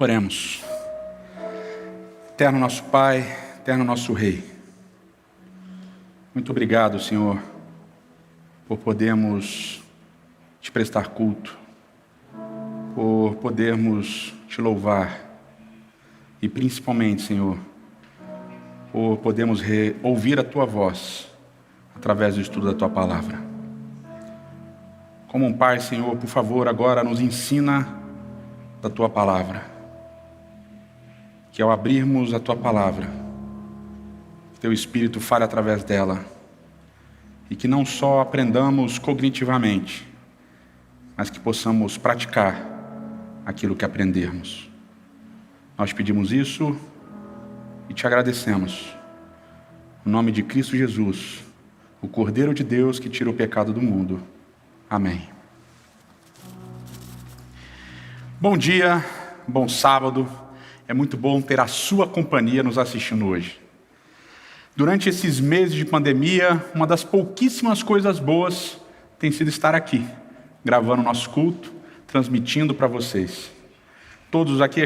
Oremos. Eterno nosso Pai, eterno nosso Rei, muito obrigado, Senhor, por podermos te prestar culto, por podermos te louvar e principalmente, Senhor, por podermos ouvir a Tua voz através do estudo da Tua palavra. Como um Pai, Senhor, por favor, agora nos ensina da Tua palavra. Que ao abrirmos a Tua palavra, Teu Espírito fale através dela. E que não só aprendamos cognitivamente, mas que possamos praticar aquilo que aprendermos. Nós pedimos isso e Te agradecemos. No nome de Cristo Jesus, o Cordeiro de Deus que tira o pecado do mundo. Amém. Bom dia, bom sábado. É muito bom ter a sua companhia nos assistindo hoje. Durante esses meses de pandemia, uma das pouquíssimas coisas boas tem sido estar aqui, gravando nosso culto, transmitindo para vocês. Todos aqui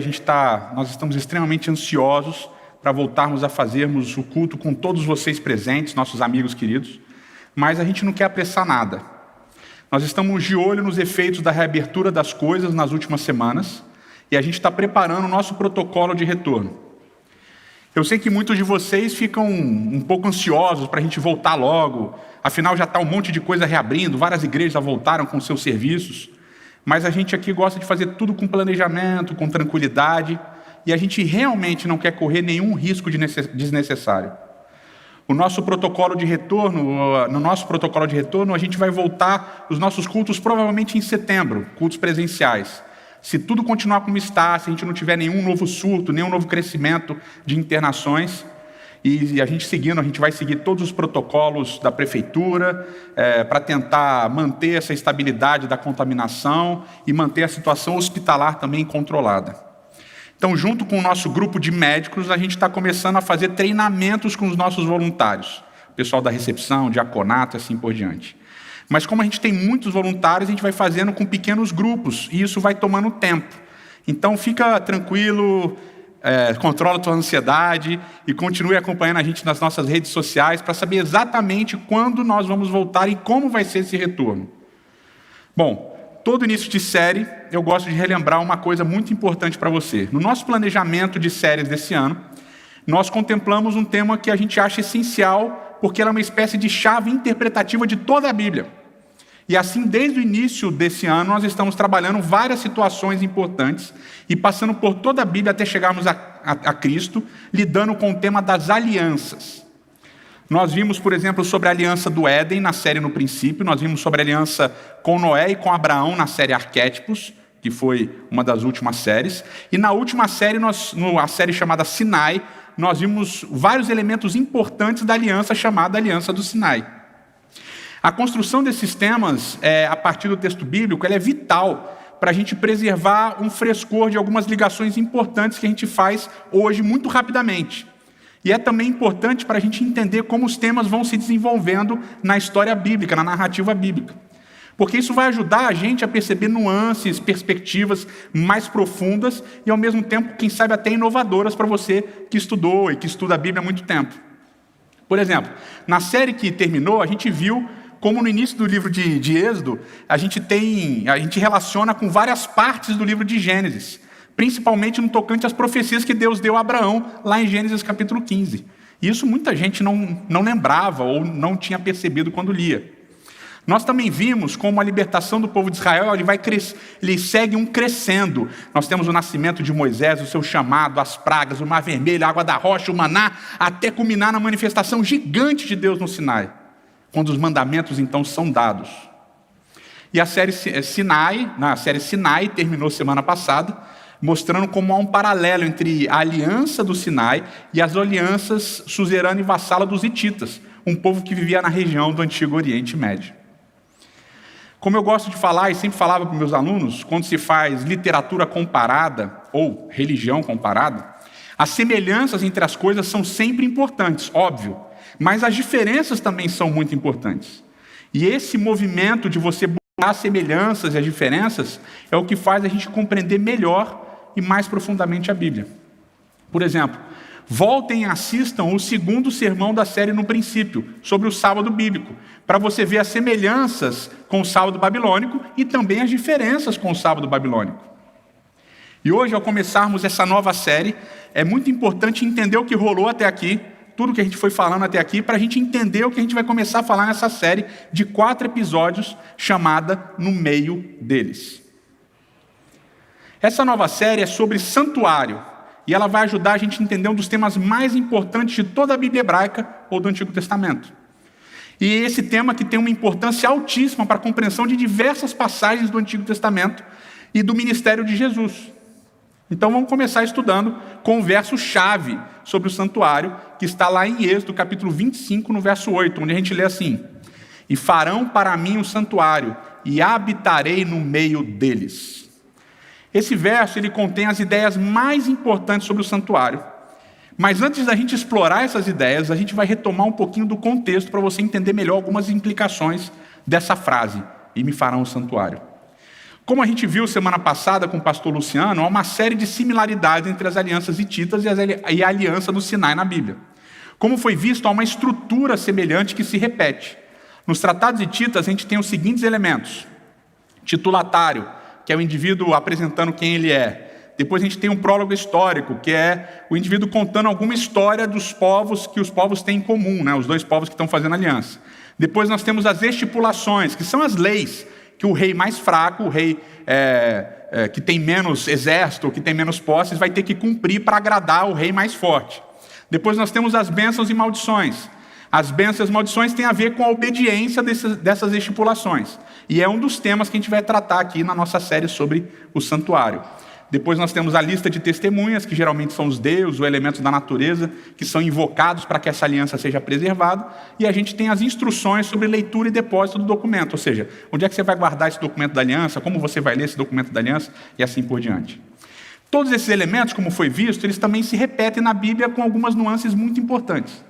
nós estamos extremamente ansiosos para voltarmos a fazermos o culto com todos vocês presentes, nossos amigos queridos, mas a gente não quer apressar nada. Nós estamos de olho nos efeitos da reabertura das coisas nas últimas semanas, e a gente está preparando o nosso protocolo de retorno. Eu sei que muitos de vocês ficam um pouco ansiosos para a gente voltar logo, afinal já está um monte de coisa reabrindo, várias igrejas já voltaram com seus serviços, mas a gente aqui gosta de fazer tudo com planejamento, com tranquilidade, e a gente realmente não quer correr nenhum risco desnecessário. No nosso protocolo de retorno, a gente vai voltar os nossos cultos provavelmente em setembro, cultos presenciais. Se tudo continuar como está, se a gente não tiver nenhum novo surto, nenhum novo crescimento de internações, e a gente vai seguir todos os protocolos da prefeitura para tentar manter essa estabilidade da contaminação e manter a situação hospitalar também controlada. Então, junto com o nosso grupo de médicos, a gente está começando a fazer treinamentos com os nossos voluntários, o pessoal da recepção, diaconato e assim por diante. Mas como a gente tem muitos voluntários, a gente vai fazendo com pequenos grupos, e isso vai tomando tempo. Então fica tranquilo, controla a tua ansiedade e continue acompanhando a gente nas nossas redes sociais para saber exatamente quando nós vamos voltar e como vai ser esse retorno. Bom, todo início de série, eu gosto de relembrar uma coisa muito importante para você. No nosso planejamento de séries desse ano, nós contemplamos um tema que a gente acha essencial, porque ela é uma espécie de chave interpretativa de toda a Bíblia. E assim, desde o início desse ano, nós estamos trabalhando várias situações importantes e passando por toda a Bíblia até chegarmos a Cristo, lidando com o tema das alianças. Nós vimos, por exemplo, sobre a aliança do Éden, na série No Princípio. Nós vimos sobre a aliança com Noé e com Abraão, na série Arquétipos, que foi uma das últimas séries. E na última série, a série chamada Sinai, nós vimos vários elementos importantes da aliança chamada Aliança do Sinai. A construção desses temas, a partir do texto bíblico, ela é vital para a gente preservar um frescor de algumas ligações importantes que a gente faz hoje muito rapidamente. E é também importante para a gente entender como os temas vão se desenvolvendo na história bíblica, na narrativa bíblica. Porque isso vai ajudar a gente a perceber nuances, perspectivas mais profundas e, ao mesmo tempo, quem sabe até inovadoras para você que estudou e que estuda a Bíblia há muito tempo. Por exemplo, na série que terminou, a gente viu como no início do livro de Êxodo, a gente relaciona com várias partes do livro de Gênesis, principalmente no tocante às profecias que Deus deu a Abraão, lá em Gênesis capítulo 15. E isso muita gente não lembrava ou não tinha percebido quando lia. Nós também vimos como a libertação do povo de Israel ele segue um crescendo. Nós temos o nascimento de Moisés, o seu chamado, as pragas, o mar vermelho, a água da rocha, o maná, até culminar na manifestação gigante de Deus no Sinai, quando os mandamentos então são dados. E a série Sinai terminou semana passada, mostrando como há um paralelo entre a aliança do Sinai e as alianças suzerana e vassala dos hititas, um povo que vivia na região do Antigo Oriente Médio. Como eu gosto de falar e sempre falava para meus alunos, quando se faz literatura comparada ou religião comparada, as semelhanças entre as coisas são sempre importantes, óbvio, mas as diferenças também são muito importantes. E esse movimento de você buscar as semelhanças e as diferenças é o que faz a gente compreender melhor e mais profundamente a Bíblia. Por exemplo, voltem e assistam o segundo sermão da série No Princípio, sobre o sábado bíblico, para você ver as semelhanças com o sábado babilônico e também as diferenças com o sábado babilônico. E hoje, ao começarmos essa nova série, é muito importante entender o que rolou até aqui, tudo que a gente foi falando até aqui, para a gente entender o que a gente vai começar a falar nessa série de 4 episódios, chamada No Meio Deles. Essa nova série é sobre santuário, e ela vai ajudar a gente a entender um dos temas mais importantes de toda a Bíblia hebraica ou do Antigo Testamento. E esse tema que tem uma importância altíssima para a compreensão de diversas passagens do Antigo Testamento e do ministério de Jesus. Então vamos começar estudando com o verso-chave sobre o santuário, que está lá em Êxodo, capítulo 25, no verso 8, onde a gente lê assim: E farão para mim um santuário, e habitarei no meio deles. Esse verso ele contém as ideias mais importantes sobre o santuário. Mas antes da gente explorar essas ideias, a gente vai retomar um pouquinho do contexto para você entender melhor algumas implicações dessa frase, e me farão um santuário. Como a gente viu semana passada com o pastor Luciano, há uma série de similaridades entre as alianças hititas e a aliança do Sinai na Bíblia. Como foi visto, há uma estrutura semelhante que se repete. Nos tratados hititas, a gente tem os seguintes elementos: titulatário, que é o indivíduo apresentando quem ele é. Depois a gente tem um prólogo histórico, que é o indivíduo contando alguma história dos povos que os povos têm em comum, né? Os dois povos que estão fazendo aliança. Depois nós temos as estipulações, que são as leis que o rei mais fraco, o rei que tem menos exército, que tem menos posses, vai ter que cumprir para agradar o rei mais forte. Depois nós temos as bênçãos e maldições. As bênçãos e as maldições têm a ver com a obediência dessas estipulações. E é um dos temas que a gente vai tratar aqui na nossa série sobre o santuário. Depois nós temos a lista de testemunhas, que geralmente são os deuses ou elementos da natureza, que são invocados para que essa aliança seja preservada. E a gente tem as instruções sobre leitura e depósito do documento, ou seja, onde é que você vai guardar esse documento da aliança, como você vai ler esse documento da aliança e assim por diante. Todos esses elementos, como foi visto, eles também se repetem na Bíblia com algumas nuances muito importantes.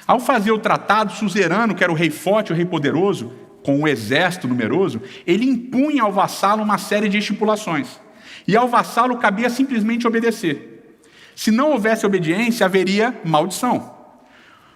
Ao fazer o tratado, suzerano, que era o rei forte, o rei poderoso, com o exército numeroso, ele impunha ao vassalo uma série de estipulações. E ao vassalo cabia simplesmente obedecer. Se não houvesse obediência, haveria maldição.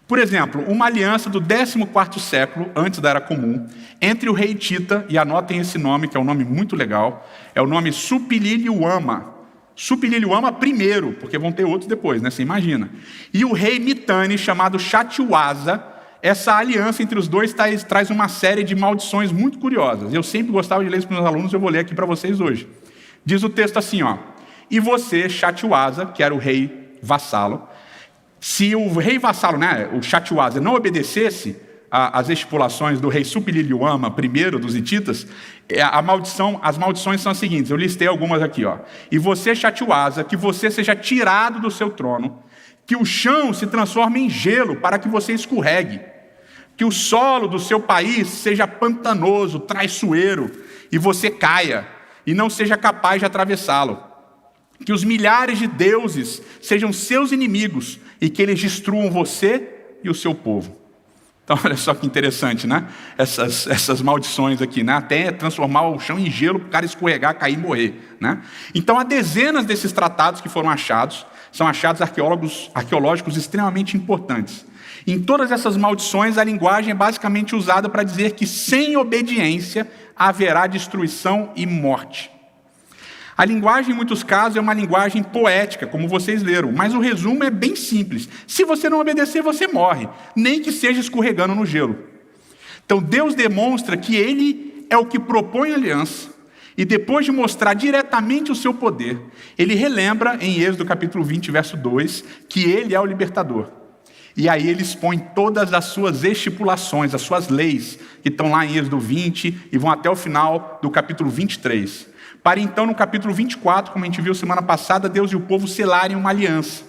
Por exemplo, uma aliança do 14º século, antes da Era Comum, entre o rei hitita, e anotem esse nome, que é um nome muito legal, é o nome Supililiuama. Supililiuama primeiro, porque vão ter outros depois, né? Você imagina. E o rei Mitanni, chamado Shatiwasa. Essa aliança entre os dois traz uma série de maldições muito curiosas. Eu sempre gostava de ler isso para os meus alunos, eu vou ler aqui para vocês hoje. Diz o texto assim, ó: E você, Shatiwasa, que era o rei vassalo, se o rei vassalo, né, o Shatiwasa, não obedecesse às estipulações do rei Supililiuama, primeiro dos hititas, as maldições são as seguintes, eu listei algumas aqui, ó. E você, Shatiwasa, que você seja tirado do seu trono, que o chão se transforme em gelo para que você escorregue, que o solo do seu país seja pantanoso, traiçoeiro, e você caia, e não seja capaz de atravessá-lo. Que os milhares de deuses sejam seus inimigos e que eles destruam você e o seu povo. Então, olha só que interessante, né? Essas maldições aqui, né? Até transformar o chão em gelo para o cara escorregar, cair e morrer, né? Então, há dezenas desses tratados que foram achados, são achados arqueológicos extremamente importantes. Em todas essas maldições, a linguagem é basicamente usada para dizer que sem obediência haverá destruição e morte. A linguagem, em muitos casos, é uma linguagem poética, como vocês leram, mas o resumo é bem simples. Se você não obedecer, você morre, nem que seja escorregando no gelo. Então, Deus demonstra que Ele é o que propõe a aliança, e depois de mostrar diretamente o seu poder, Ele relembra, em Êxodo capítulo 20, verso 2, que Ele é o libertador. E aí ele expõe todas as suas estipulações, as suas leis, que estão lá em Êxodo 20 e vão até o final do capítulo 23. Para então, no capítulo 24, como a gente viu semana passada, Deus e o povo selarem uma aliança.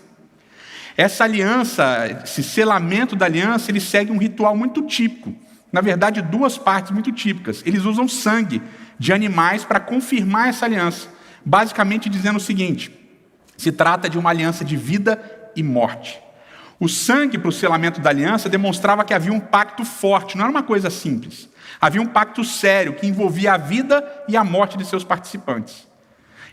Essa aliança, esse selamento da aliança, ele segue um ritual muito típico. Na verdade, 2 partes muito típicas. Eles usam sangue de animais para confirmar essa aliança. Basicamente dizendo o seguinte: se trata de uma aliança de vida e morte. O sangue para o selamento da aliança demonstrava que havia um pacto forte, não era uma coisa simples. Havia um pacto sério que envolvia a vida e a morte de seus participantes.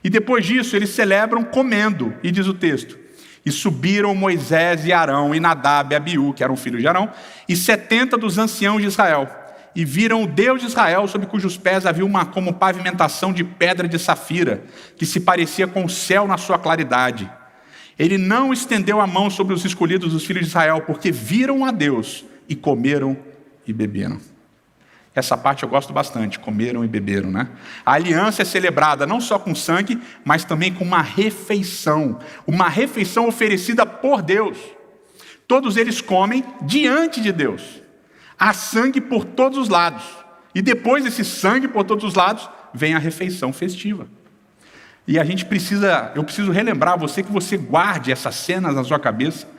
E depois disso, eles celebram comendo, e diz o texto: e subiram Moisés e Arão, e Nadab e Abiú, que eram filhos de Arão, e 70 dos anciãos de Israel, e viram o Deus de Israel, sobre cujos pés havia uma como pavimentação de pedra de safira, que se parecia com o céu na sua claridade. Ele não estendeu a mão sobre os escolhidos dos filhos de Israel, porque viram a Deus, e comeram e beberam. Essa parte eu gosto bastante, comeram e beberam, né? A aliança é celebrada não só com sangue, mas também com uma refeição oferecida por Deus. Todos eles comem diante de Deus. Há sangue por todos os lados. E depois desse sangue por todos os lados, vem a refeição festiva. E eu preciso relembrar a você que você guarde essas cenas na sua cabeça.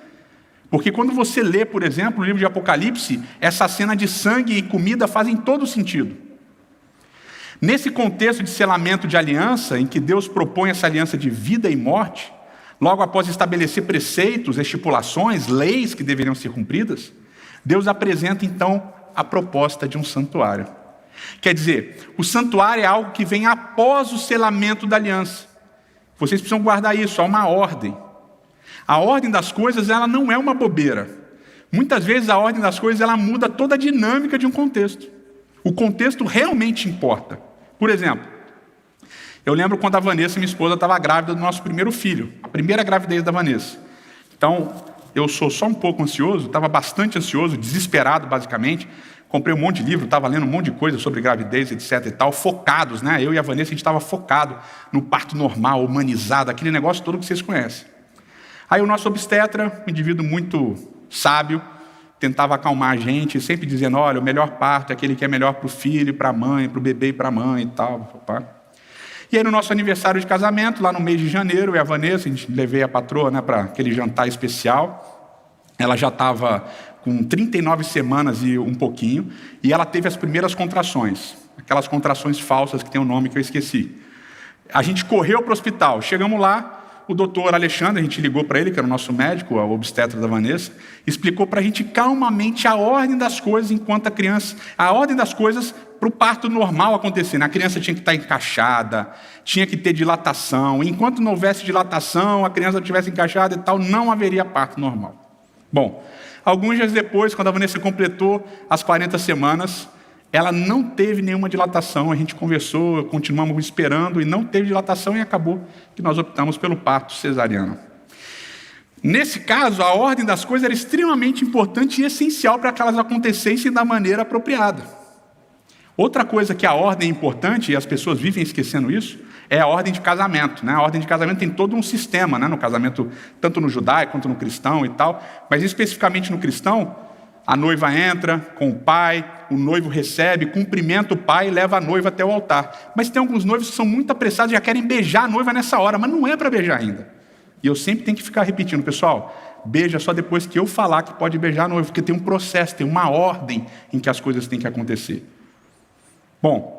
Porque quando você lê, por exemplo, o livro de Apocalipse, essa cena de sangue e comida fazem todo sentido. Nesse contexto de selamento de aliança, em que Deus propõe essa aliança de vida e morte, logo após estabelecer preceitos, estipulações, leis que deveriam ser cumpridas, Deus apresenta então a proposta de um santuário. Quer dizer, o santuário é algo que vem após o selamento da aliança. Vocês precisam guardar isso, há uma ordem. A ordem das coisas, ela não é uma bobeira. Muitas vezes a ordem das coisas, ela muda toda a dinâmica de um contexto. O contexto realmente importa. Por exemplo, eu lembro quando a Vanessa, minha esposa, estava grávida do nosso primeiro filho. A primeira gravidez da Vanessa. Então, eu sou só um pouco ansioso, estava bastante ansioso, desesperado basicamente. Comprei um monte de livro, estava lendo um monte de coisa sobre gravidez, etc e tal, focados, né? Eu e a Vanessa, a gente estava focado no parto normal, humanizado, aquele negócio todo que vocês conhecem. Aí o nosso obstetra, um indivíduo muito sábio, tentava acalmar a gente, sempre dizendo: olha, o melhor parto é aquele que é melhor para o filho, para a mãe, para o bebê e para a mãe e tal. E aí no nosso aniversário de casamento, lá no mês de janeiro, eu e a Vanessa, a gente levei a patroa, né, para aquele jantar especial. Ela já estava com 39 semanas e um pouquinho, e ela teve as primeiras contrações, aquelas contrações falsas que tem um nome que eu esqueci. A gente correu para o hospital, chegamos lá, o doutor Alexandre, a gente ligou para ele, que era o nosso médico, o obstetra da Vanessa, explicou para a gente calmamente a ordem das coisas enquanto a ordem das coisas para o parto normal acontecer. A criança tinha que estar encaixada, tinha que ter dilatação. Enquanto não houvesse dilatação, a criança estivesse encaixada e tal, não haveria parto normal. Bom, alguns dias depois, quando a Vanessa completou as 40 semanas, ela não teve nenhuma dilatação. A gente conversou, continuamos esperando e não teve dilatação, e acabou que nós optamos pelo parto cesariano. Nesse caso, a ordem das coisas era extremamente importante e essencial para que elas acontecessem da maneira apropriada. Outra coisa que a ordem é importante, e as pessoas vivem esquecendo isso, é a ordem de casamento, né? A ordem de casamento tem todo um sistema, né? No casamento, tanto no judaico quanto no cristão e tal, mas especificamente no cristão, a noiva entra com o pai, o noivo recebe, cumprimenta o pai e leva a noiva até o altar. Mas tem alguns noivos que são muito apressados e já querem beijar a noiva nessa hora, mas não é para beijar ainda. E eu sempre tenho que ficar repetindo: pessoal, beija só depois que eu falar que pode beijar a noiva, porque tem um processo, tem uma ordem em que as coisas têm que acontecer. Bom,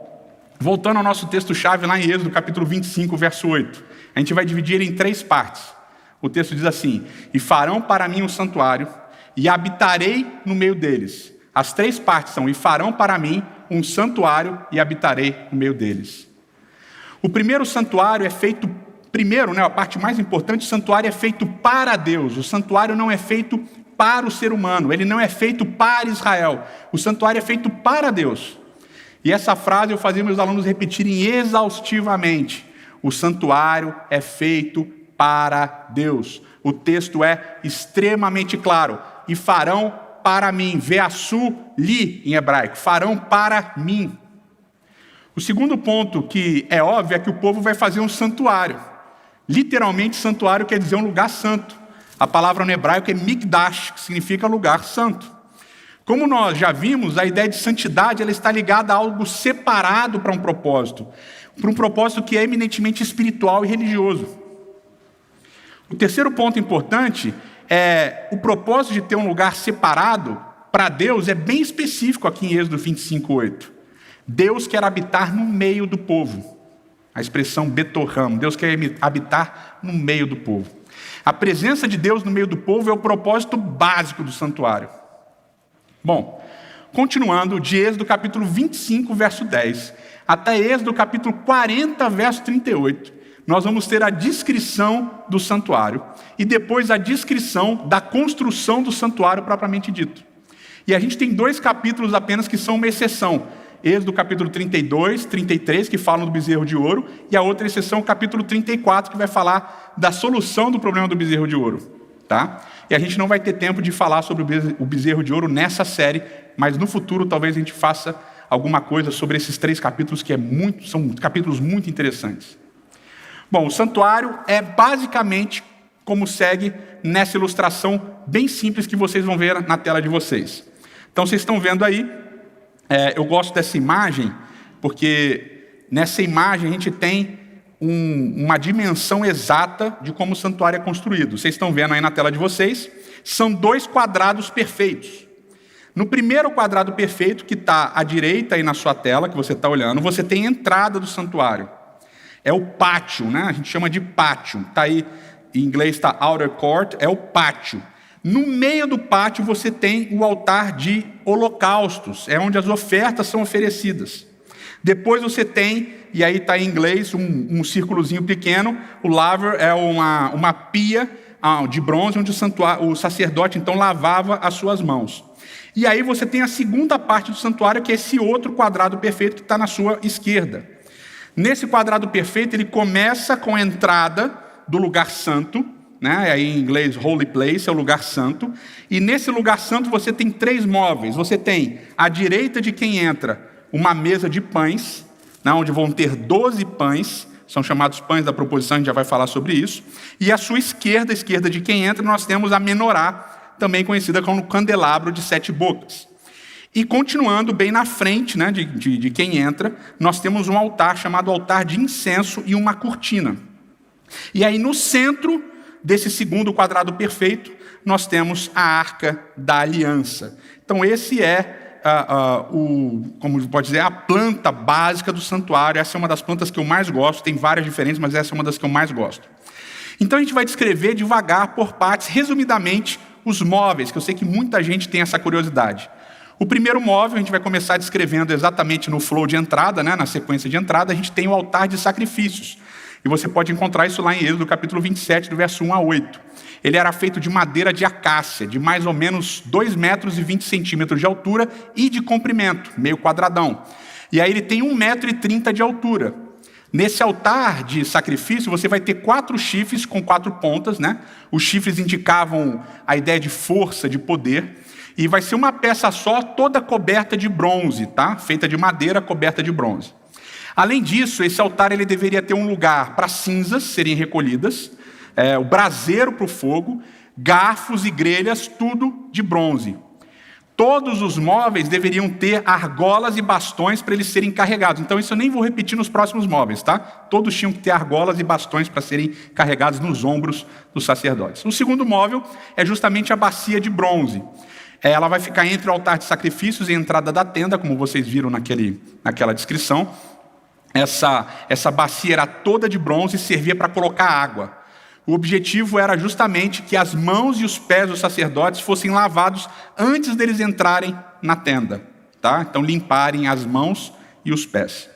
voltando ao nosso texto-chave lá em Êxodo, capítulo 25, verso 8. A gente vai dividir em 3 partes. O texto diz assim: e farão para mim um santuário, e habitarei no meio deles. As 3 partes são: e farão para mim um santuário, e habitarei no meio deles. O primeiro santuário é feito, a parte mais importante, o santuário é feito para Deus. O santuário não é feito para o ser humano, ele não é feito para Israel. O santuário é feito para Deus. E essa frase eu fazia meus alunos repetirem exaustivamente: o santuário é feito para Deus. O texto é extremamente claro: e farão para mim, ve'asu li em hebraico, farão para mim. O segundo ponto que é óbvio é que o povo vai fazer um santuário. Literalmente, santuário quer dizer um lugar santo. A palavra no hebraico é mikdash, que significa lugar santo. Como nós já vimos, a ideia de santidade ela está ligada a algo separado para um propósito que é eminentemente espiritual e religioso. O terceiro ponto importante é o propósito de ter um lugar separado para Deus é bem específico aqui em Êxodo 25:8. Deus quer habitar no meio do povo. A expressão betorram, Deus quer habitar no meio do povo. A presença de Deus no meio do povo é o propósito básico do santuário. Bom, continuando, de Êxodo capítulo 25, verso 10, até Êxodo capítulo 40, verso 38, nós vamos ter a descrição do santuário e depois a descrição da construção do santuário propriamente dito. E a gente tem 2 capítulos apenas que são uma exceção. Êxodo capítulo 32, 33, que falam do bezerro de ouro, e a outra exceção, o capítulo 34, que vai falar da solução do problema do bezerro de ouro. Tá? E a gente não vai ter tempo de falar sobre o bezerro de ouro nessa série, mas no futuro talvez a gente faça alguma coisa sobre esses 3 capítulos, que são capítulos muito interessantes. Bom, o santuário é basicamente como segue nessa ilustração bem simples que vocês vão ver na tela de vocês. Então vocês estão vendo aí, eu gosto dessa imagem, porque nessa imagem a gente tem uma dimensão exata de como o santuário é construído. Vocês estão vendo aí na tela de vocês, são 2 quadrados perfeitos. No primeiro quadrado perfeito, que está à direita aí na sua tela, que você está olhando, você tem a entrada do santuário. É o pátio, né? A gente chama de pátio. Está aí, em inglês está outer court, é o pátio. No meio do pátio você tem o altar de holocaustos, é onde as ofertas são oferecidas. Depois você tem, e aí está em inglês, um círculozinho pequeno, o laver é uma pia de bronze, onde o sacerdote então lavava as suas mãos. E aí você tem a segunda parte do santuário, que é esse outro quadrado perfeito que está na sua esquerda. Nesse quadrado perfeito, ele começa com a entrada do lugar santo, né? Aí em inglês, holy place, é o lugar santo. E nesse lugar santo você tem 3 móveis. Você tem, à direita de quem entra, uma mesa de pães, né? Onde vão ter 12 pães, são chamados pães da proposição, a gente já vai falar sobre isso. E à sua esquerda, a esquerda de quem entra, nós temos a menorá, também conhecida como candelabro de 7 bocas. E continuando bem na frente, né, de quem entra, nós temos um altar chamado altar de incenso e uma cortina. E aí no centro desse segundo quadrado perfeito, nós temos a Arca da Aliança. Então esse é, como pode dizer, a planta básica do santuário. Essa é uma das plantas que eu mais gosto, tem várias diferentes, mas essa é uma das que eu mais gosto. Então a gente vai descrever devagar, por partes, resumidamente, os móveis, que eu sei que muita gente tem essa curiosidade. O primeiro móvel, a gente vai começar descrevendo exatamente no flow de entrada, né, na sequência de entrada, a gente tem o altar de sacrifícios. E você pode encontrar isso lá em Êxodo, capítulo 27, do verso 1 a 8. Ele era feito de madeira de acácia, de mais ou menos 2 metros e 20 centímetros de altura e de comprimento, meio quadradão. E aí ele tem 1,30 metro de altura. Nesse altar de sacrifício, você vai ter 4 chifres com 4 pontas, né? Os chifres indicavam a ideia de força, de poder. E vai ser uma peça só, toda coberta de bronze, tá? Feita de madeira, coberta de bronze. Além disso, esse altar ele deveria ter um lugar para cinzas serem recolhidas, o braseiro para o fogo, garfos e grelhas, tudo de bronze. Todos os móveis deveriam ter argolas e bastões para eles serem carregados. Então isso eu nem vou repetir nos próximos móveis, tá? Todos tinham que ter argolas e bastões para serem carregados nos ombros dos sacerdotes. O segundo móvel é justamente a bacia de bronze. Ela vai ficar entre o altar de sacrifícios e a entrada da tenda, como vocês viram naquela descrição. Essa bacia era toda de bronze e servia para colocar água. O objetivo era justamente que as mãos e os pés dos sacerdotes fossem lavados antes deles entrarem na tenda. Tá? Então limparem as mãos e os pés.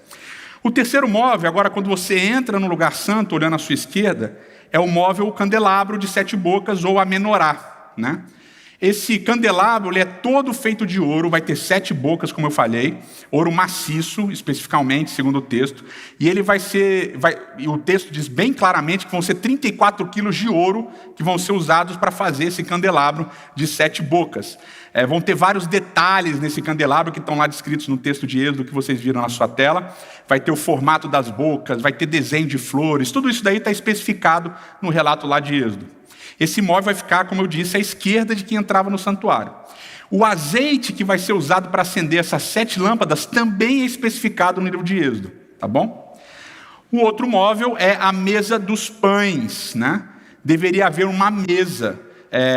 O terceiro móvel, agora quando você entra no lugar santo, olhando à sua esquerda, é o móvel o candelabro de 7 bocas ou a menorá, né? Esse candelabro ele é todo feito de ouro, vai ter 7 bocas, como eu falei, ouro maciço, especificamente, segundo o texto. E ele e o texto diz bem claramente que vão ser 34 quilos de ouro que vão ser usados para fazer esse candelabro de 7 bocas. Vão ter vários detalhes nesse candelabro que estão lá descritos no texto de Êxodo que vocês viram na sua tela. Vai ter o formato das bocas, vai ter desenho de flores, tudo isso daí está especificado no relato lá de Êxodo. Esse móvel vai ficar, como eu disse, à esquerda de quem entrava no santuário. O azeite que vai ser usado para acender essas 7 lâmpadas também é especificado no livro de Êxodo, tá bom? O outro móvel é a mesa dos pães, né? Deveria haver uma mesa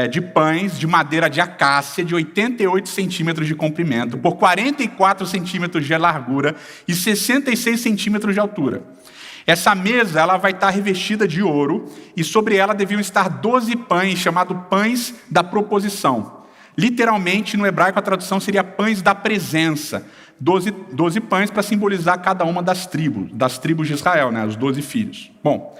de pães de madeira de acácia de 88 centímetros de comprimento, por 44 centímetros de largura e 66 centímetros de altura. Essa mesa ela vai estar revestida de ouro e sobre ela deviam estar 12 pães, chamados pães da proposição. Literalmente, no hebraico, a tradução seria pães da presença. 12 pães para simbolizar cada uma das tribos de Israel, né? Os 12 filhos. Bom,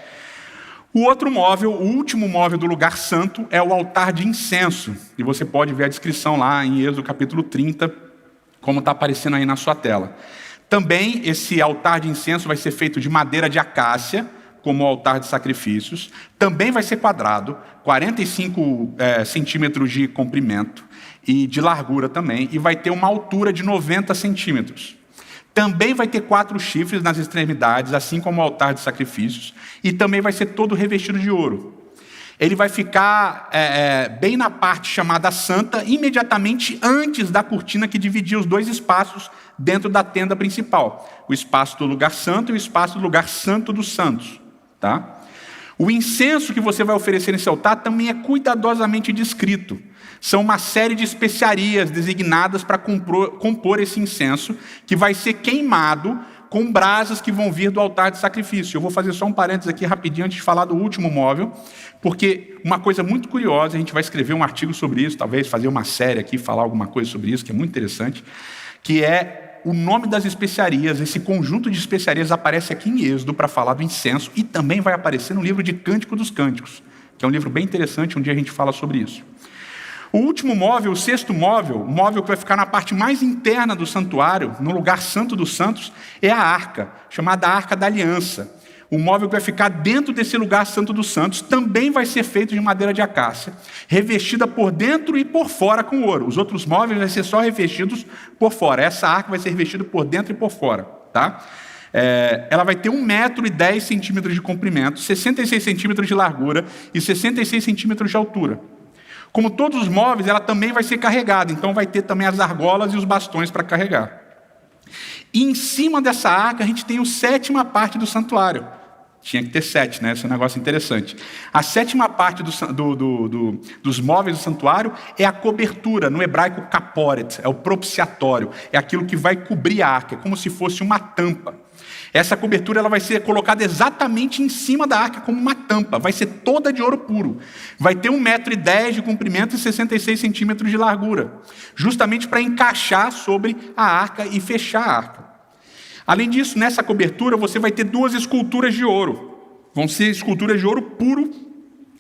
o outro móvel, o último móvel do lugar santo é o altar de incenso. E você pode ver a descrição lá em Êxodo capítulo 30, como está aparecendo aí na sua tela. Também esse altar de incenso vai ser feito de madeira de acácia, como o altar de sacrifícios. Também vai ser quadrado, 45 centímetros de comprimento e de largura também, e vai ter uma altura de 90 centímetros. Também vai ter 4 chifres nas extremidades, assim como o altar de sacrifícios, e também vai ser todo revestido de ouro. Ele vai ficar bem na parte chamada santa, imediatamente antes da cortina que dividia os 2 espaços dentro da tenda principal. O espaço do lugar santo e o espaço do lugar santo dos santos. Tá? O incenso que você vai oferecer nesse altar também é cuidadosamente descrito. São uma série de especiarias designadas para compor esse incenso, que vai ser queimado com brasas que vão vir do altar de sacrifício. Eu vou fazer só um parênteses aqui rapidinho antes de falar do último móvel, porque uma coisa muito curiosa, a gente vai escrever um artigo sobre isso, talvez fazer uma série aqui, falar alguma coisa sobre isso, que é muito interessante, que é o nome das especiarias. Esse conjunto de especiarias aparece aqui em Êxodo para falar do incenso, e também vai aparecer no livro de Cântico dos Cânticos, que é um livro bem interessante, um dia a gente fala sobre isso. O último móvel, o 6º móvel, o móvel que vai ficar na parte mais interna do santuário, no lugar santo dos santos, é a arca, chamada Arca da Aliança. O móvel que vai ficar dentro desse lugar santo dos santos também vai ser feito de madeira de acácia, revestida por dentro e por fora com ouro. Os outros móveis vão ser só revestidos por fora. Essa arca vai ser revestida por dentro e por fora. Tá? Ela vai ter 1,10 m de comprimento, 66 centímetros de largura e 66 centímetros de altura. Como todos os móveis, ela também vai ser carregada, então vai ter também as argolas e os bastões para carregar. E em cima dessa arca a gente tem a 7ª parte do santuário. Tinha que ter 7, né? Esse é um negócio interessante. A 7ª parte dos móveis do santuário é a cobertura, no hebraico kaporet, é o propiciatório, é aquilo que vai cobrir a arca, é como se fosse uma tampa. Essa cobertura ela vai ser colocada exatamente em cima da arca como uma tampa, vai ser toda de ouro puro. Vai ter 1,10 m de comprimento e 66 centímetros de largura, justamente para encaixar sobre a arca e fechar a arca. Além disso, nessa cobertura você vai ter 2 esculturas de ouro. Vão ser esculturas de ouro puro,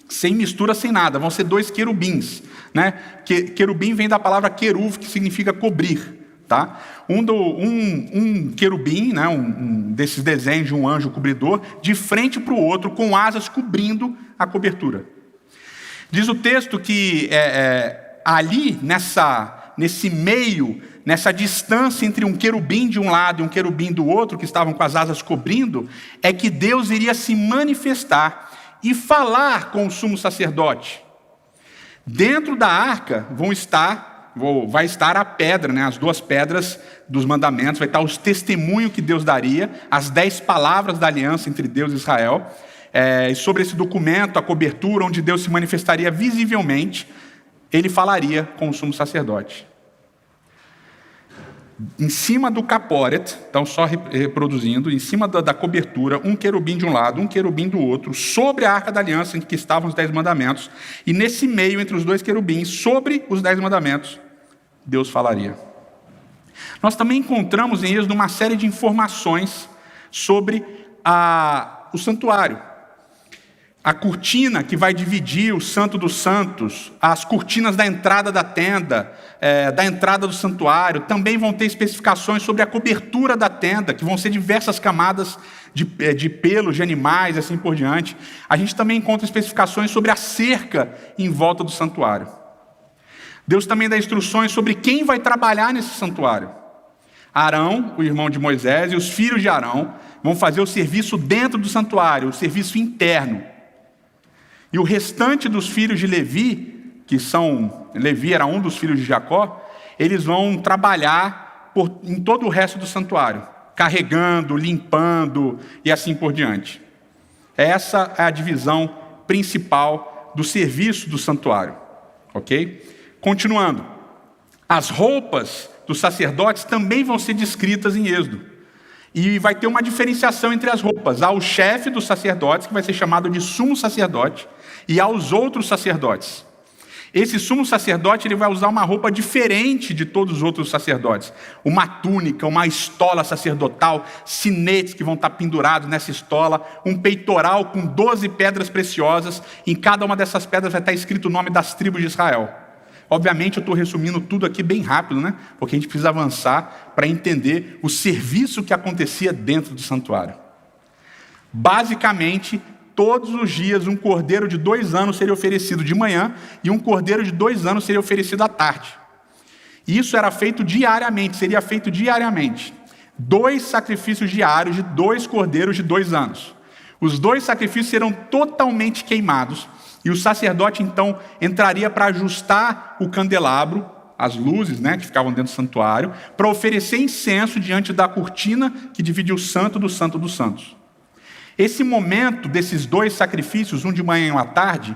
sem mistura, sem nada. Vão ser 2 querubins. Né? Querubim vem da palavra queruv, que significa cobrir. Tá? Um querubim, né? um desses desenhos de um anjo cobridor, de frente para o outro, com asas cobrindo a cobertura. Diz o texto que ali, nesse meio, nessa distância entre um querubim de um lado e um querubim do outro, que estavam com as asas cobrindo, é que Deus iria se manifestar e falar com o sumo sacerdote. Dentro da arca vai estar a pedra, né, as 2 pedras dos mandamentos, vai estar os testemunhos que Deus daria, as 10 palavras da aliança entre Deus e Israel, e sobre esse documento, a cobertura, onde Deus se manifestaria visivelmente, ele falaria com o sumo sacerdote. Em cima do caporet, então só reproduzindo, em cima da cobertura, um querubim de um lado, um querubim do outro, sobre a arca da aliança em que estavam os 10 mandamentos, e nesse meio, entre os 2 querubins, sobre os 10 mandamentos, Deus falaria. Nós também encontramos em Êxodo uma série de informações sobre o santuário. A cortina que vai dividir o Santo dos Santos, as cortinas da entrada da tenda, da entrada do santuário, também vão ter especificações sobre a cobertura da tenda, que vão ser diversas camadas de pelos, de animais, assim por diante. A gente também encontra especificações sobre a cerca em volta do santuário. Deus também dá instruções sobre quem vai trabalhar nesse santuário. Arão, o irmão de Moisés, e os filhos de Arão vão fazer o serviço dentro do santuário, o serviço interno. E o restante dos filhos de Levi, Levi era um dos filhos de Jacó, eles vão trabalhar em todo o resto do santuário, carregando, limpando e assim por diante. Essa é a divisão principal do serviço do santuário. Ok? Continuando. As roupas dos sacerdotes também vão ser descritas em Êxodo. E vai ter uma diferenciação entre as roupas. Há o chefe dos sacerdotes, que vai ser chamado de sumo sacerdote, e há os outros sacerdotes. Esse sumo sacerdote ele vai usar uma roupa diferente de todos os outros sacerdotes. Uma túnica, uma estola sacerdotal, sinetes que vão estar pendurados nessa estola, um peitoral com 12 pedras preciosas. Em cada uma dessas pedras vai estar escrito o nome das tribos de Israel. Obviamente eu estou resumindo tudo aqui bem rápido, né? Porque a gente precisa avançar para entender o serviço que acontecia dentro do santuário. Basicamente, todos os dias um cordeiro de 2 anos seria oferecido de manhã e um cordeiro de 2 anos seria oferecido à tarde. Isso era feito diariamente, seria feito diariamente. 2 sacrifícios diários de 2 cordeiros de 2 anos. Os 2 sacrifícios serão totalmente queimados e o sacerdote então entraria para ajustar o candelabro, as luzes, né, que ficavam dentro do santuário, para oferecer incenso diante da cortina que divide o santo do santo dos santos. Esse momento desses 2 sacrifícios, um de manhã e um à tarde,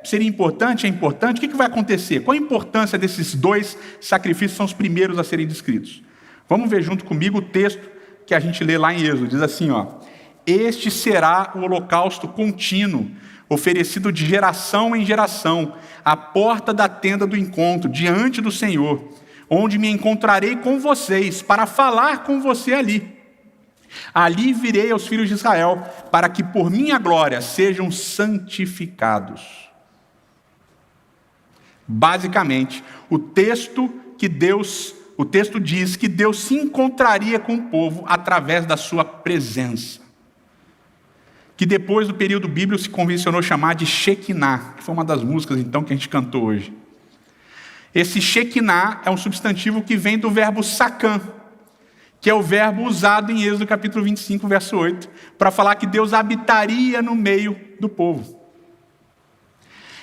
seria importante? É importante? O que vai acontecer? Qual a importância desses 2 sacrifícios? São os primeiros a serem descritos. Vamos ver junto comigo o texto que a gente lê lá em Êxodo. Diz assim, ó: este será o holocausto contínuo, oferecido de geração em geração, à porta da tenda do encontro, diante do Senhor, onde me encontrarei com vocês, para falar com você ali. Ali virei aos filhos de Israel, para que por minha glória sejam santificados. Basicamente, o texto diz que Deus se encontraria com o povo através da sua presença, que depois do período bíblico se convencionou chamar de Shekinah, que foi uma das músicas então que a gente cantou hoje. Esse Shekinah é um substantivo que vem do verbo sakan, que é o verbo usado em Êxodo capítulo 25, verso 8, para falar que Deus habitaria no meio do povo.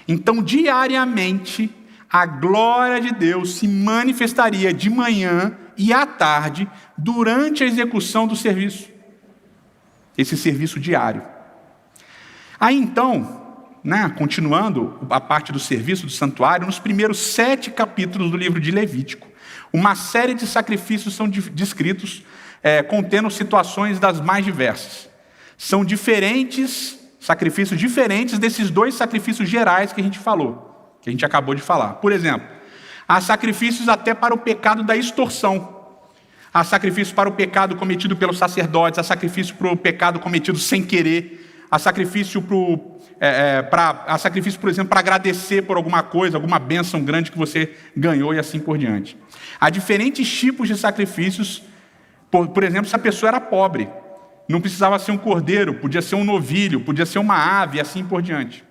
Então, diariamente, a glória de Deus se manifestaria de manhã e à tarde, durante a execução do serviço. Esse serviço diário. Aí então, continuando a parte do serviço do santuário, nos primeiros 7 capítulos do livro de Levítico, uma série de sacrifícios são descritos, contendo situações das mais diversas. São sacrifícios diferentes desses 2 sacrifícios gerais que a gente falou, que a gente acabou de falar. Por exemplo, há sacrifícios até para o pecado da extorsão. Há sacrifício para o pecado cometido pelos sacerdotes, há sacrifício para o pecado cometido sem querer, há sacrifício, por exemplo, para agradecer por alguma coisa, alguma bênção grande que você ganhou e assim por diante. Há diferentes tipos de sacrifícios, por exemplo, se a pessoa era pobre, não precisava ser um cordeiro, podia ser um novilho, podia ser uma ave e assim por diante.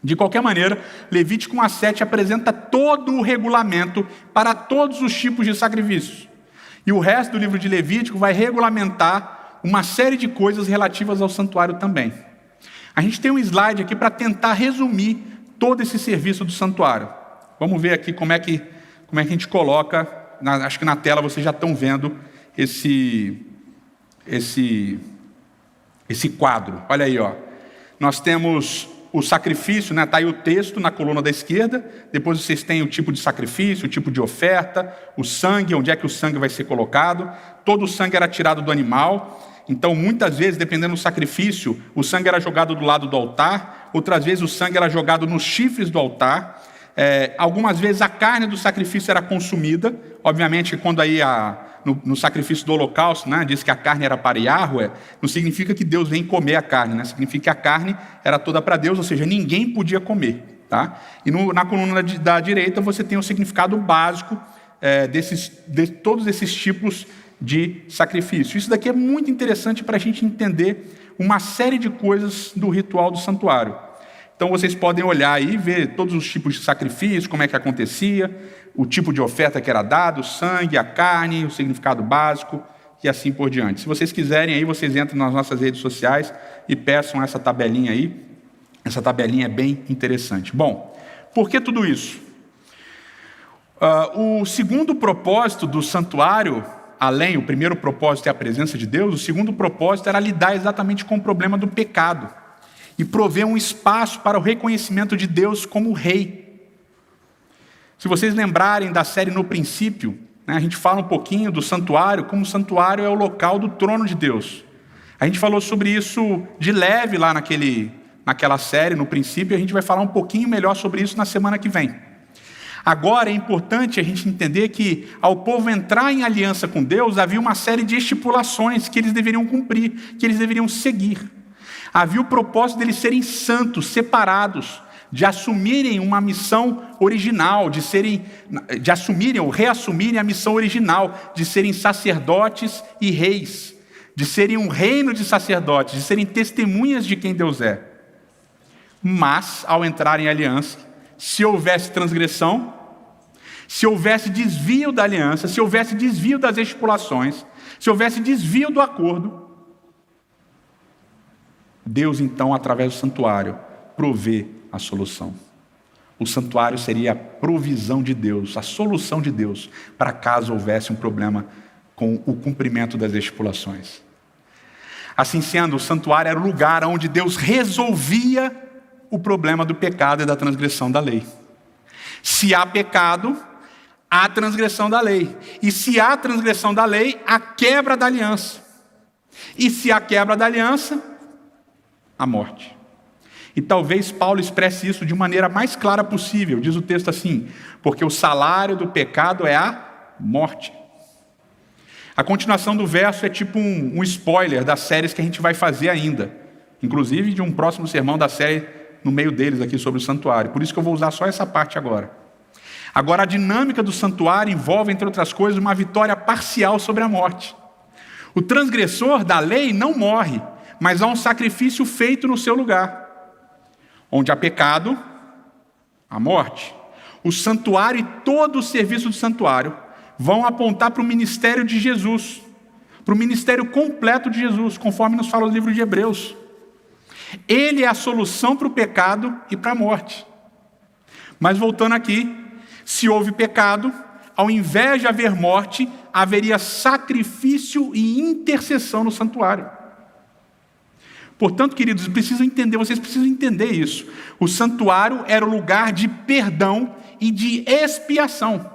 De qualquer maneira, Levítico 1:7 apresenta todo o regulamento para todos os tipos de sacrifícios. E o resto do livro de Levítico vai regulamentar uma série de coisas relativas ao santuário também. A gente tem um slide aqui para tentar resumir todo esse serviço do santuário. Vamos ver aqui como é que a gente coloca, acho que na tela vocês já estão vendo esse quadro. Olha aí, ó. Nós temos o sacrifício, está aí o texto na coluna da esquerda, depois vocês têm o tipo de sacrifício, o tipo de oferta, o sangue, onde é que o sangue vai ser colocado. Todo o sangue era tirado do animal, então muitas vezes, dependendo do sacrifício, o sangue era jogado do lado do altar, outras vezes o sangue era jogado nos chifres do altar, algumas vezes a carne do sacrifício era consumida, obviamente quando aí no sacrifício do holocausto, diz que a carne era para Yahweh, não significa que Deus vem comer a carne, significa que a carne era toda para Deus, ou seja, ninguém podia comer. Tá? E na coluna da direita você tem o significado básico de todos esses tipos de sacrifício. Isso daqui é muito interessante para a gente entender uma série de coisas do ritual do santuário. Então vocês podem olhar aí, ver todos os tipos de sacrifício, como é que acontecia, o tipo de oferta que era dado, o sangue, a carne, o significado básico e assim por diante. Se vocês quiserem aí, vocês entram nas nossas redes sociais e peçam essa tabelinha aí. Essa tabelinha é bem interessante. Bom, por que tudo isso? O segundo propósito do santuário, o primeiro propósito é a presença de Deus, o segundo propósito era lidar exatamente com o problema do pecado e prover um espaço para o reconhecimento de Deus como rei. Se vocês lembrarem da série No Princípio, a gente fala um pouquinho do santuário, como o santuário é o local do trono de Deus. A gente falou sobre isso de leve lá naquela série, no princípio, e a gente vai falar um pouquinho melhor sobre isso na semana que vem. Agora é importante a gente entender que, ao povo entrar em aliança com Deus, havia uma série de estipulações que eles deveriam cumprir, que eles deveriam seguir. Havia o propósito deles serem santos, separados, de assumirem uma missão original, de assumirem ou reassumirem a missão original, de serem sacerdotes e reis, de serem um reino de sacerdotes, de serem testemunhas de quem Deus é. Mas, ao entrar em aliança, se houvesse transgressão, se houvesse desvio da aliança, se houvesse desvio das estipulações, se houvesse desvio do acordo, Deus então, através do santuário, provê a solução. O santuário seria a provisão de Deus, a solução de Deus, para caso houvesse um problema com o cumprimento das estipulações. Assim sendo, o santuário era o lugar onde Deus resolvia o problema do pecado e da transgressão da lei. Se há pecado, há transgressão da lei. E se há transgressão da lei, há quebra da aliança. E se há quebra da aliança, há morte. E talvez Paulo expresse isso de maneira mais clara possível. Diz o texto assim: porque o salário do pecado é a morte. A continuação do verso é tipo um spoiler das séries que a gente vai fazer ainda. Inclusive de um próximo sermão da série no meio deles aqui sobre o santuário. Por isso que eu vou usar só essa parte agora. Agora, a dinâmica do santuário envolve, entre outras coisas, uma vitória parcial sobre a morte. O transgressor da lei não morre, mas há um sacrifício feito no seu lugar. Onde há pecado, há morte. O santuário e todo o serviço do santuário vão apontar para o ministério de Jesus, para o ministério completo de Jesus, conforme nos fala o livro de Hebreus. Ele é a solução para o pecado e para a morte. Mas voltando aqui, se houve pecado, ao invés de haver morte, haveria sacrifício e intercessão no santuário. Portanto, queridos, vocês precisam entender isso. O santuário era o lugar de perdão e de expiação.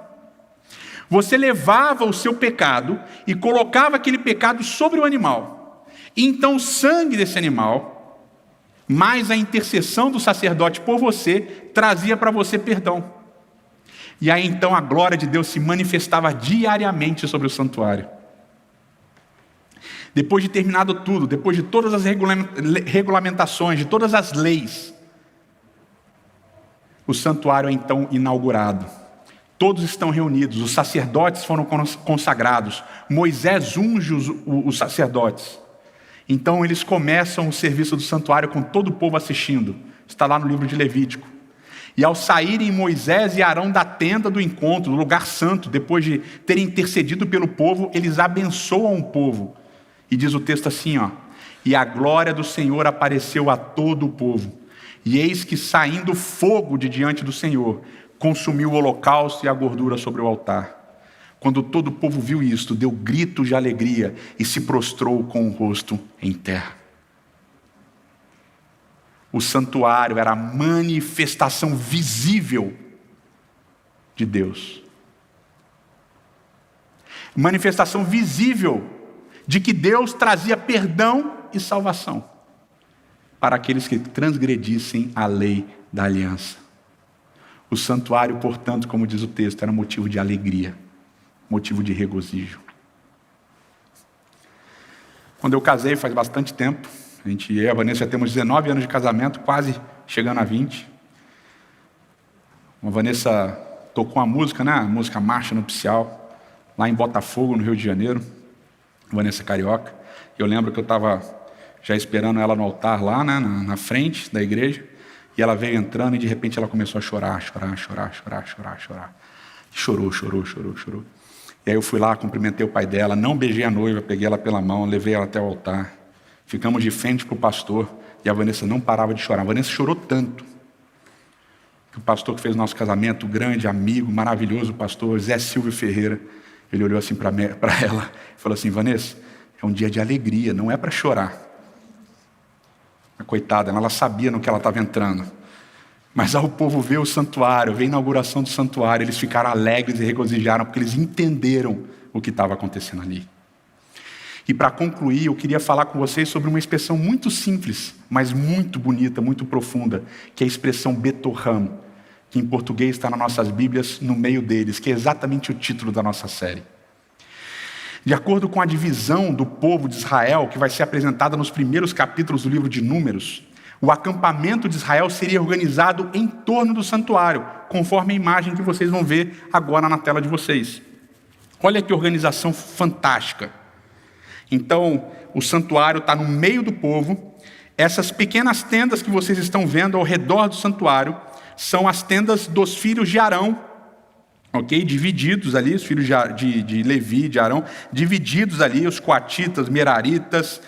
Você levava o seu pecado e colocava aquele pecado sobre o animal. E então o sangue desse animal, mais a intercessão do sacerdote por você, trazia para você perdão. E aí então a glória de Deus se manifestava diariamente sobre o santuário. Depois de terminado tudo, depois de todas as regulamentações, de todas as leis, o santuário é então inaugurado. Todos estão reunidos, os sacerdotes foram consagrados, Moisés unge os sacerdotes. Então eles começam o serviço do santuário com todo o povo assistindo. Está lá no livro de Levítico. E ao saírem Moisés e Arão da tenda do encontro, do lugar santo, depois de terem intercedido pelo povo, eles abençoam o povo. E diz o texto assim, e a glória do Senhor apareceu a todo o povo. E eis que saindo fogo de diante do Senhor, consumiu o holocausto e a gordura sobre o altar. Quando todo o povo viu isto, deu gritos de alegria e se prostrou com o rosto em terra. O santuário era a manifestação visível de Deus. Manifestação visível de que Deus trazia perdão e salvação para aqueles que transgredissem a lei da aliança. O santuário, portanto, como diz o texto, era motivo de alegria, motivo de regozijo. Quando eu casei, faz bastante tempo, eu e a Vanessa já temos 19 anos de casamento, quase chegando a 20. A Vanessa tocou a música, né? A música Marcha Nupcial, lá em Botafogo, no Rio de Janeiro. A Vanessa carioca. Eu lembro que eu estava já esperando ela no altar lá, né? na frente da igreja. E ela veio entrando e de repente ela começou a chorar. Chorou. E aí eu fui lá, cumprimentei o pai dela, não beijei a noiva, peguei ela pela mão, levei ela até o altar. Ficamos de frente para o pastor e a Vanessa não parava de chorar. A Vanessa chorou tanto que o pastor que fez o nosso casamento, grande amigo, maravilhoso pastor, Zé Silvio Ferreira, ele olhou assim para ela e falou assim, Vanessa, é um dia de alegria, não é para chorar. A coitada, ela sabia no que ela estava entrando. Mas ao povo ver o santuário, ver a inauguração do santuário, eles ficaram alegres e regozijaram, porque eles entenderam o que estava acontecendo ali. E para concluir, eu queria falar com vocês sobre uma expressão muito simples, mas muito bonita, muito profunda, que é a expressão Betorram, que em português está nas nossas Bíblias, no meio deles, que é exatamente o título da nossa série. De acordo com a divisão do povo de Israel, que vai ser apresentada nos primeiros capítulos do livro de Números, o acampamento de Israel seria organizado em torno do santuário, conforme a imagem que vocês vão ver agora na tela de vocês. Olha que organização fantástica. Então, o santuário está no meio do povo. Essas pequenas tendas que vocês estão vendo ao redor do santuário são as tendas dos filhos de Arão, ok? Divididos ali, os filhos de Levi, de Arão, divididos ali, os coatitas, meraritas,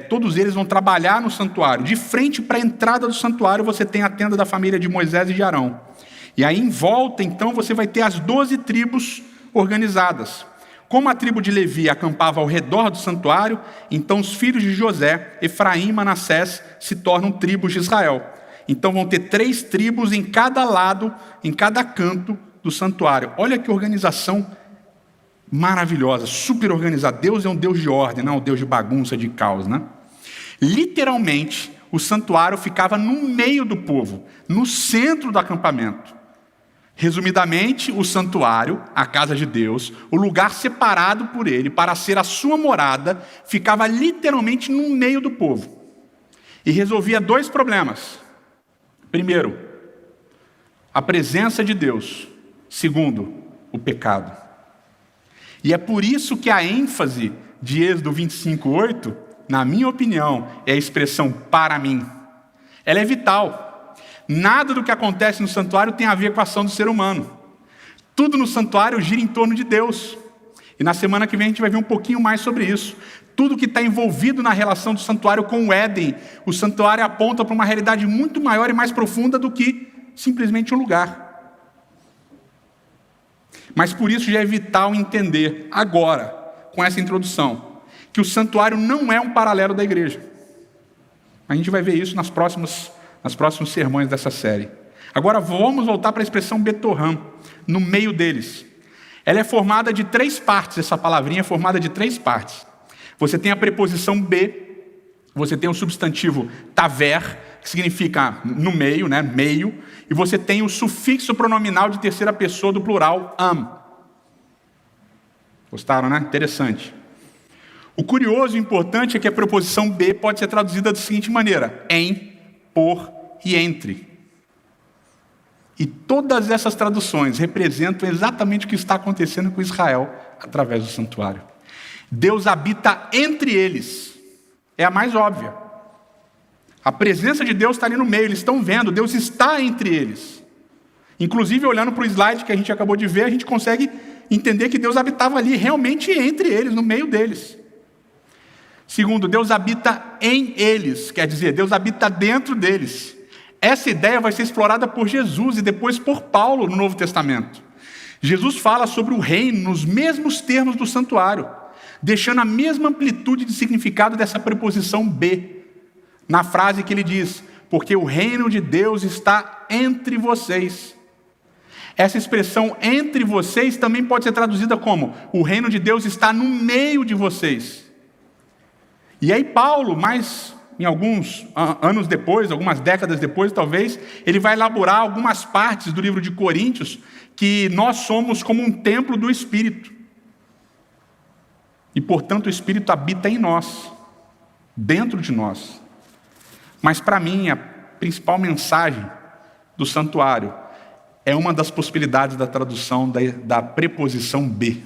todos eles vão trabalhar no santuário. De frente para a entrada do santuário, você tem a tenda da família de Moisés e de Arão. E aí em volta, então, você vai ter as 12 tribos organizadas. Como a tribo de Levi acampava ao redor do santuário, então os filhos de José, Efraim e Manassés, se tornam tribos de Israel. Então vão ter 3 tribos em cada lado, em cada canto do santuário. Olha que organização maravilhosa, super organizada. Deus é um Deus de ordem, não é um Deus de bagunça, de caos, né? Literalmente, o santuário ficava no meio do povo, no centro do acampamento. Resumidamente, o santuário, a casa de Deus, o lugar separado por ele para ser a sua morada, ficava literalmente no meio do povo. E resolvia 2 problemas. Primeiro, a presença de Deus. Segundo, o pecado. E é por isso que a ênfase de Êxodo 25:8, na minha opinião, é a expressão para mim. Ela é vital. Nada do que acontece no santuário tem a ver com a ação do ser humano. Tudo no santuário gira em torno de Deus. E na semana que vem a gente vai ver um pouquinho mais sobre isso. Tudo que está envolvido na relação do santuário com o Éden, o santuário aponta para uma realidade muito maior e mais profunda do que simplesmente um lugar. Mas por isso já é vital entender agora, com essa introdução, que o santuário não é um paralelo da igreja. A gente vai ver isso nos próximos sermões dessa série. Agora vamos voltar para a expressão Betorram, no meio deles. Ela é formada de 3 partes, essa palavrinha é formada de 3 partes. Você tem a preposição be, você tem o substantivo taver, que significa no meio, né, meio, e você tem o sufixo pronominal de terceira pessoa do plural, am. Gostaram, né? Interessante. O curioso e importante é que a preposição be pode ser traduzida da seguinte maneira: em, por e entre. E todas essas traduções representam exatamente o que está acontecendo com Israel através do santuário. Deus habita entre eles. É a mais óbvia. A presença de Deus está ali no meio, eles estão vendo, Deus está entre eles. Inclusive, olhando para o slide que a gente acabou de ver, a gente consegue entender que Deus habitava ali, realmente entre eles, no meio deles. Segundo, Deus habita em eles, quer dizer, Deus habita dentro deles. Essa ideia vai ser explorada por Jesus e depois por Paulo no Novo Testamento. Jesus fala sobre o reino nos mesmos termos do santuário, deixando a mesma amplitude de significado dessa preposição be, na frase que ele diz: porque o reino de Deus está entre vocês. Essa expressão entre vocês também pode ser traduzida como: o reino de Deus está no meio de vocês. E aí Paulo, mais em alguns anos depois, algumas décadas depois talvez, ele vai elaborar algumas partes do livro de Coríntios, que nós somos como um templo do Espírito. E portanto o Espírito habita em nós, dentro de nós. Mas para mim a principal mensagem do santuário é uma das possibilidades da tradução da preposição be,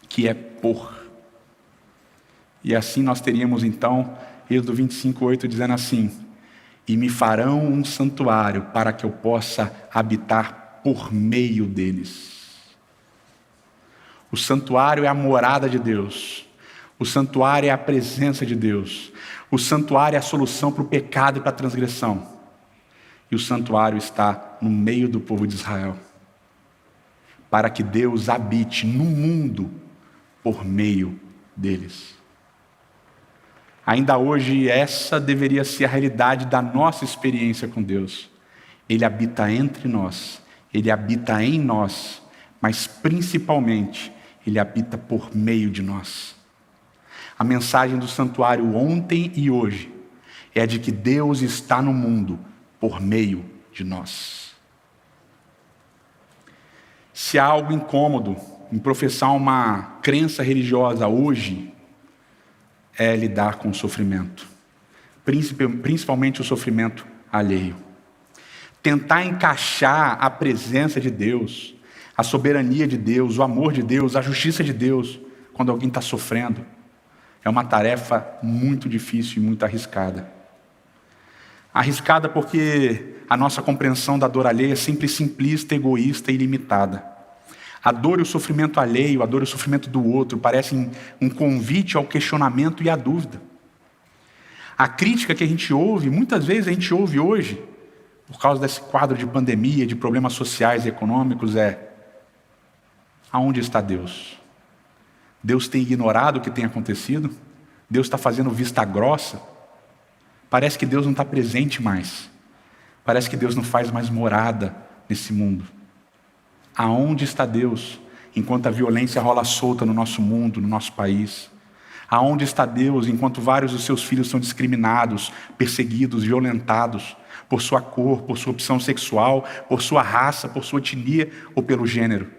que é por. E assim nós teríamos então Êxodo 25:8 dizendo assim: e me farão um santuário para que eu possa habitar por meio deles. O santuário é a morada de Deus. O santuário é a presença de Deus. O santuário é a solução para o pecado e para a transgressão. E o santuário está no meio do povo de Israel, para que Deus habite no mundo por meio deles. Ainda hoje, essa deveria ser a realidade da nossa experiência com Deus. Ele habita entre nós, Ele habita em nós, mas principalmente, Ele habita por meio de nós. A mensagem do santuário ontem e hoje é a de que Deus está no mundo por meio de nós. Se há algo incômodo em professar uma crença religiosa hoje, é lidar com o sofrimento, principalmente o sofrimento alheio. Tentar encaixar a presença de Deus, a soberania de Deus, o amor de Deus, a justiça de Deus, quando alguém está sofrendo, é uma tarefa muito difícil e muito arriscada. Arriscada porque a nossa compreensão da dor alheia é sempre simplista, egoísta e limitada. A dor e o sofrimento alheio, a dor e o sofrimento do outro parecem um convite ao questionamento e à dúvida. A crítica que a gente ouve, muitas vezes a gente ouve hoje, por causa desse quadro de pandemia, de problemas sociais e econômicos, é: aonde está Deus? Deus tem ignorado o que tem acontecido? Deus está fazendo vista grossa? Parece que Deus não está presente mais. Parece que Deus não faz mais morada nesse mundo. Aonde está Deus enquanto a violência rola solta no nosso mundo, no nosso país? Aonde está Deus enquanto vários dos seus filhos são discriminados, perseguidos, violentados por sua cor, por sua opção sexual, por sua raça, por sua etnia ou pelo gênero?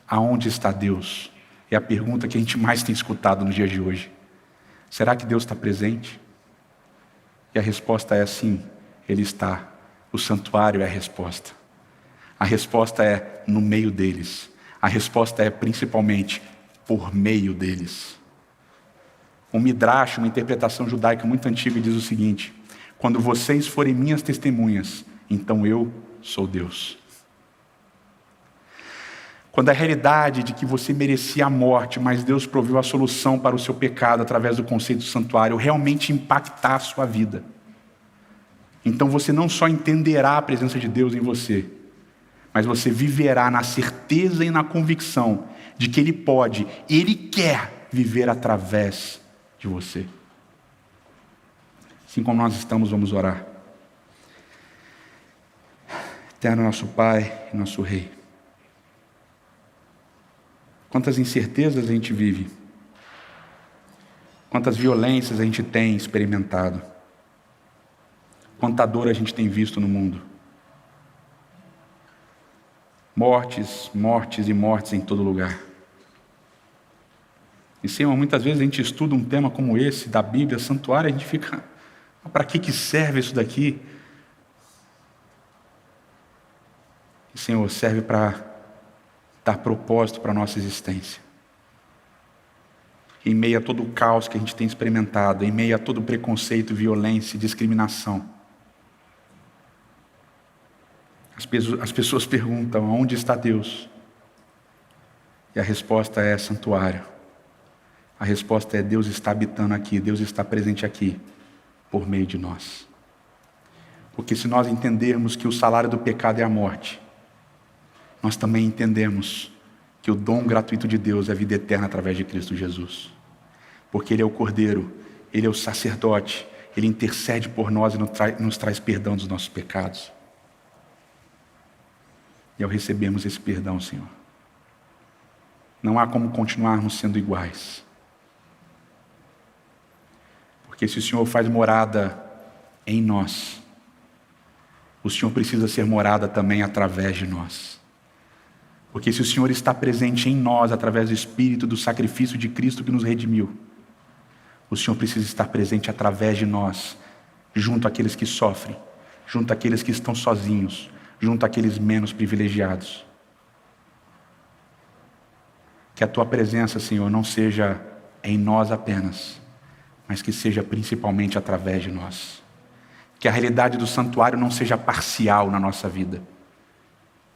Aonde está Deus? É a pergunta que a gente mais tem escutado nos dias de hoje. Será que Deus está presente? E a resposta é sim, Ele está. O santuário é a resposta. A resposta é no meio deles. A resposta é principalmente por meio deles. Um midrash, uma interpretação judaica muito antiga, diz o seguinte: quando vocês forem minhas testemunhas, então eu sou Deus. Quando a realidade de que você merecia a morte, mas Deus proveu a solução para o seu pecado através do conceito do santuário, realmente impactar a sua vida, então você não só entenderá a presença de Deus em você, mas você viverá na certeza e na convicção de que Ele pode, Ele quer viver através de você. Assim como nós estamos, vamos orar. Eterno nosso Pai e nosso Rei, quantas incertezas a gente vive, quantas violências a gente tem experimentado, quanta dor a gente tem visto no mundo. Mortes, mortes e mortes em todo lugar. E Senhor, muitas vezes a gente estuda um tema como esse, da Bíblia, santuário, a gente fica: para que serve isso daqui? E, Senhor, serve para dar propósito para a nossa existência. Em meio a todo o caos que a gente tem experimentado, em meio a todo o preconceito, violência e discriminação, as pessoas perguntam: onde está Deus? E a resposta é santuário. A resposta é: Deus está habitando aqui, Deus está presente aqui, por meio de nós. Porque se nós entendermos que o salário do pecado é a morte, nós também entendemos que o dom gratuito de Deus é a vida eterna através de Cristo Jesus. Porque Ele é o Cordeiro, Ele é o sacerdote, Ele intercede por nós e nos traz perdão dos nossos pecados. E ao recebermos esse perdão, Senhor, não há como continuarmos sendo iguais. Porque se o Senhor faz morada em nós, o Senhor precisa ser morada também através de nós. Porque se o Senhor está presente em nós através do Espírito, do sacrifício de Cristo que nos redimiu, o Senhor precisa estar presente através de nós, junto àqueles que sofrem, junto àqueles que estão sozinhos, junto àqueles menos privilegiados. Que a Tua presença, Senhor, não seja em nós apenas, mas que seja principalmente através de nós. Que a realidade do santuário não seja parcial na nossa vida.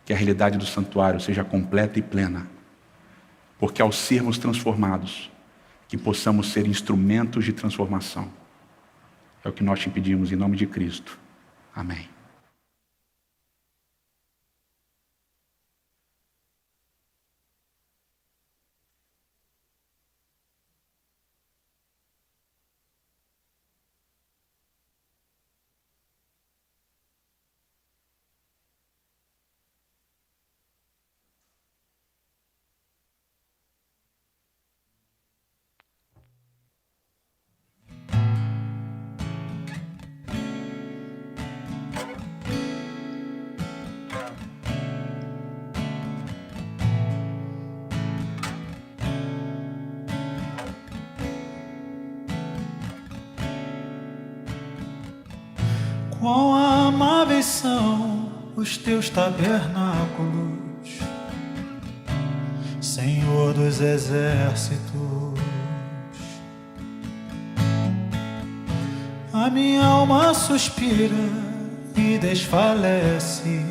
Que a realidade do santuário seja completa e plena. Porque ao sermos transformados, que possamos ser instrumentos de transformação. É o que nós te pedimos em nome de Cristo. Amém. Quão amáveis são os teus tabernáculos, Senhor dos exércitos. A minha alma suspira e desfalece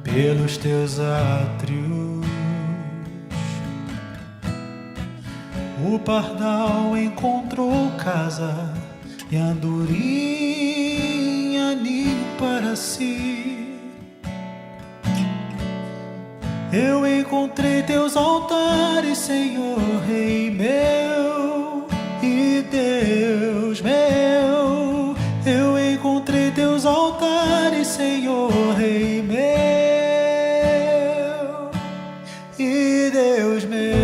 pelos teus átrios. O pardal encontrou casa e a andorinha ninho para si. Eu encontrei teus altares, Senhor, Rei meu e Deus meu. Eu encontrei teus altares, Senhor, Rei meu e Deus meu.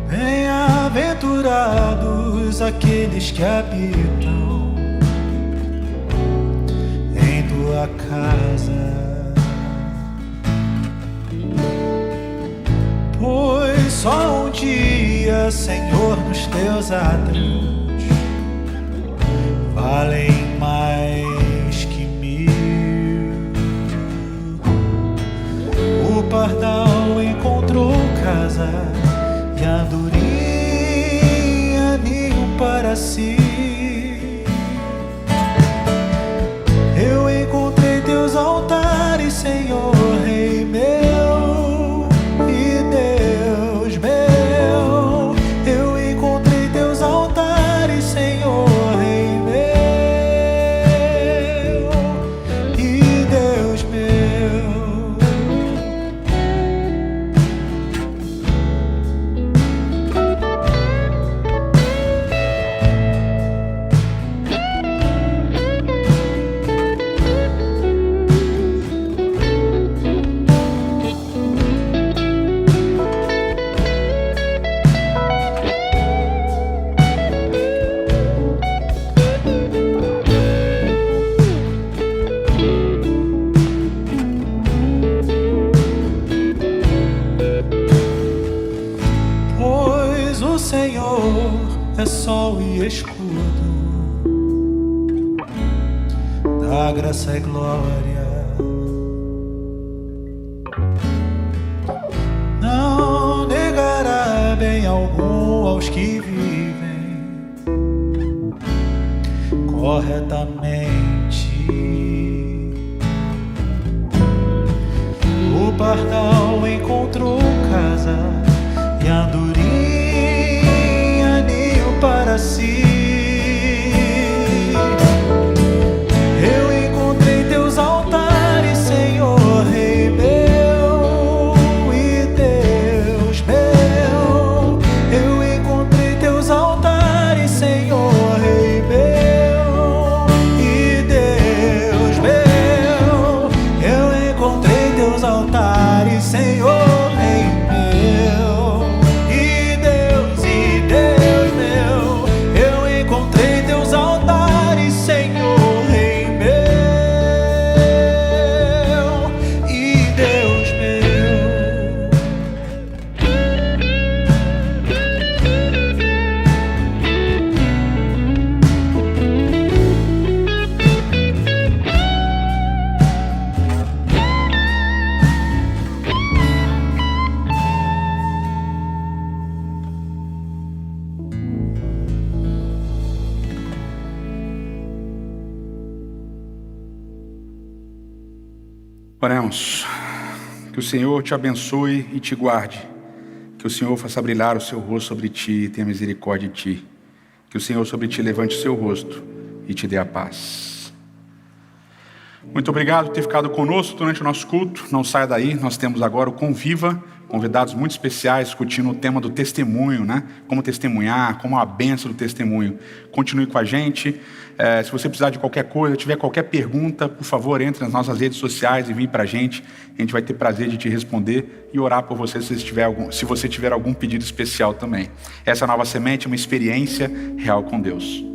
Bem-aventurados aqueles que habitam em tua casa, pois só um dia, Senhor, nos teus átrios valem mais que 1000. O pardal encontrou casa e a andorinha ninho para si. Eu encontrei teus altares, Senhor, Rei meu e Deus meu. Eu encontrei teus altares, Senhor, Rei meu e Deus meu. Pois o Senhor é sol e escudo, da graça e glória. Não negará bem algum aos que vivem corretamente. O pardal encontrou casa e a andorinha ninho para si. Eu encontrei teus altares, Senhor, Rei meu e Deus meu. Eu encontrei teus altares, Senhor, Rei meu e Deus meu. Eu encontrei teus altares, Senhor, Rei meu e Deus meu. Eu encontrei teus altares, Senhor, Rei meu e Deus meu. Oremos. Que o Senhor te abençoe e te guarde. Que o Senhor faça brilhar o seu rosto sobre ti e tenha misericórdia de ti. Que o Senhor sobre ti levante o seu rosto e te dê a paz. Muito obrigado por ter ficado conosco durante o nosso culto. Não saia daí, nós temos agora o Conviva, convidados muito especiais discutindo o tema do testemunho, né? Como testemunhar, como a bênção do testemunho. Continue com a gente. Se você precisar de qualquer coisa, tiver qualquer pergunta, por favor, entre nas nossas redes sociais e vem para a gente. A gente vai ter prazer de te responder e orar por você se você tiver algum pedido especial também. Essa Nova Semente é uma experiência real com Deus.